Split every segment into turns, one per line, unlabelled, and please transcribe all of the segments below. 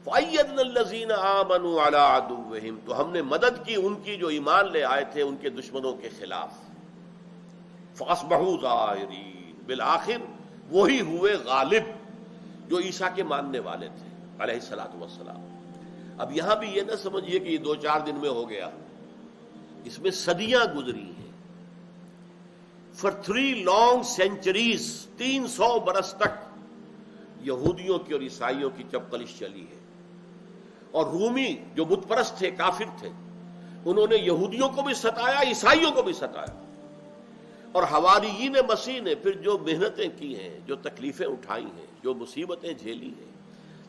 فَأَيَّدْنَا الَّذِينَ آمَنُوا عَلَىٰ عَدُوِّهِمْ، تو ہم نے مدد کی ان کی جو ایمان لے آئے تھے ان کے دشمنوں کے خلاف. فَأَصْبَحُوا ظَاهِرِينَ، بالآخر وہی ہوئے غالب جو عیسیٰ کے ماننے والے تھے علیہ الصلوۃ والسلام. اب یہاں بھی یہ نہ سمجھیے کہ یہ 2-4 دن میں ہو گیا، اس میں صدیاں گزری ہیں. For 3 long centuries، 300 برس تک یہودیوں کی اور عیسائیوں کی چپقلش چلی ہے. اور رومی جو بت پرست تھے، کافر تھے، انہوں نے یہودیوں کو بھی ستایا، عیسائیوں کو بھی ستایا. اور حواریین مسیح نے پھر جو محنتیں کی ہیں، جو تکلیفیں اٹھائی ہیں، جو مصیبتیں جھیلی ہیں،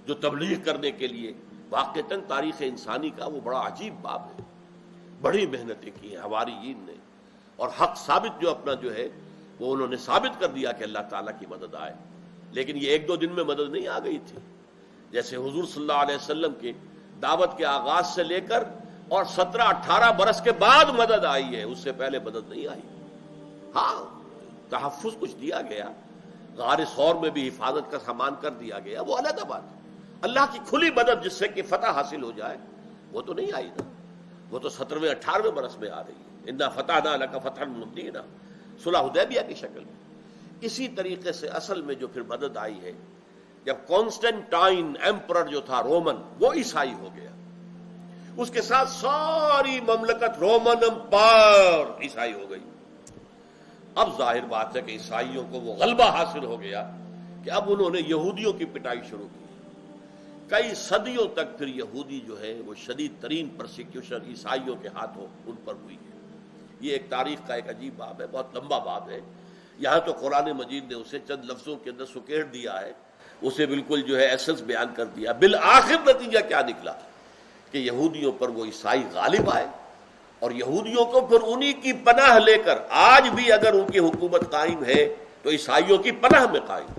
جو تبلیغ کرنے کے لیے واقعتاً تاریخ انسانی کا وہ بڑا عجیب باب ہے. بڑی محنتیں کی ہیں حواریین نے، اور حق ثابت جو اپنا جو ہے وہ انہوں نے ثابت کر دیا کہ اللہ تعالیٰ کی مدد آئے. لیکن یہ 1-2 دن میں مدد نہیں آ گئی تھی. جیسے حضور صلی اللہ علیہ وسلم کے دعوت کے آغاز سے لے کر اور 17-18 برس کے بعد مدد آئی ہے، اس سے پہلے مدد نہیں آئی. ہاں تحفظ کچھ دیا گیا، غار ثور میں بھی حفاظت کا سامان کر دیا گیا، وہ علیحدہ بات ہے. اللہ کی کھلی مدد جس سے کہ فتح حاصل ہو جائے وہ تو نہیں آئی نا، وہ تو 17ویں-18ویں برس میں آ رہی ہے. انا فتحنا لک فتحا مبینا، صلح حدیبیہ کی شکل میں. اسی طریقے سے اصل میں جو پھر مدد آئی ہے جب کانسٹنٹائن ایمپرر جو تھا رومن، وہ عیسائی ہو گیا، اس کے ساتھ ساری مملکت رومن امپائر عیسائی ہو گئی. اب ظاہر بات ہے کہ عیسائیوں کو وہ غلبہ حاصل ہو گیا کہ اب انہوں نے یہودیوں کی پٹائی شروع کی. کئی صدیوں تک پھر یہودی جو ہے وہ شدید ترین پرسیکیوشن عیسائیوں کے ہاتھوں ان پر ہوئی ہے. یہ ایک تاریخ کا ایک عجیب باب ہے، بہت لمبا باب ہے. یہاں تو قرآن مجید نے اسے چند لفظوں کے اندر سکیڑ دیا ہے، اسے بالکل جو ہے ایسنس بیان کر دیا. بالآخر نتیجہ کیا نکلا کہ یہودیوں پر وہ عیسائی غالب آئے، اور یہودیوں کو پھر انہی کی پناہ لے کر آج بھی اگر ان کی حکومت قائم ہے تو عیسائیوں کی پناہ میں قائم.